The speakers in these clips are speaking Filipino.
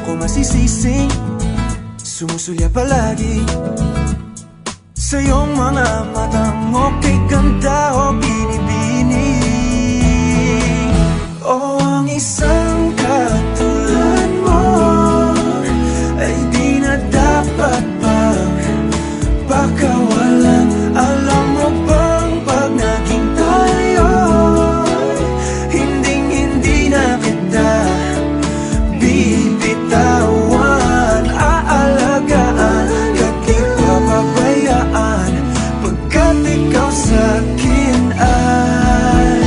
ko masisising sumusulya palagi sa iyong mga matang okay ganda o binibini. O ang isang katulad mo ay di na dapat pang pakawalan. Alam mo bang pag naging tayo, hinding-hindi na kita bibitawan. Aalagaan at di papabayaan, pagkat ikaw sa'kin ay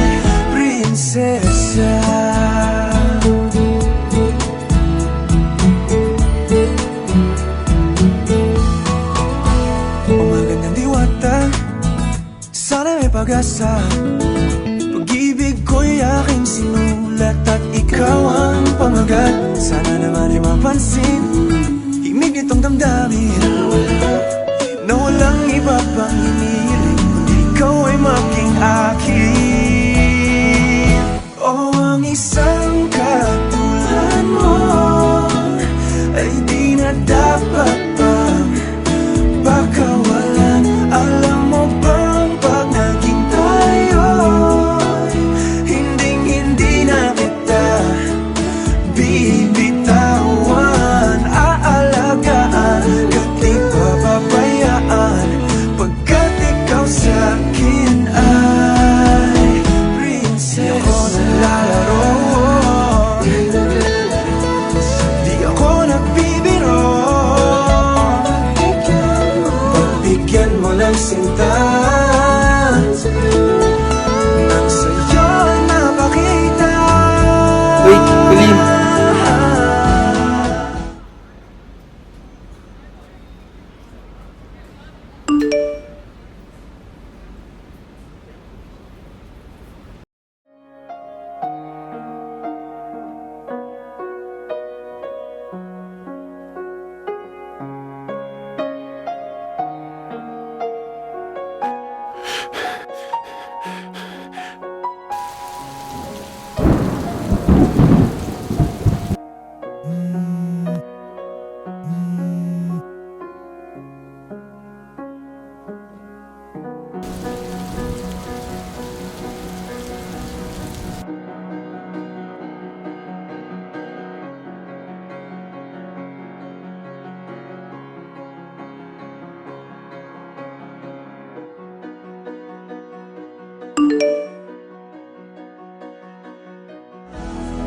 prinsesa. Umagandang diwata, sana may pag-asa. Pag-ibig ko'y aking sinulat at ikaw ang pamagat. Sana naman ay mapansin himig nitong damdamin na walang iba pang hinihiling kundi ikaw ay maging akin. O ang isang katulad mo ay di na dapat pang pakawalan. Alam mo bang pag naging tayo, hinding-hindi na kita bibitawan. Aalagaan at di papabayaan, pagkat ikaw sa'kin ay prinsesa. Di ako naglalaro, di ako nagbibiro. Pagbigyan mo ng sinta nang sa'yo ay mapakita. Wait, Colleen.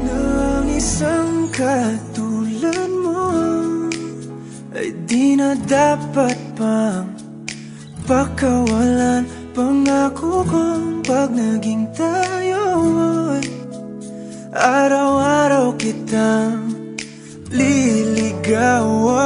Nang isang katulad mo ay di na dapat pang pakawalan. Pangako kong pag naging tayo ay araw-araw kitang liligawan.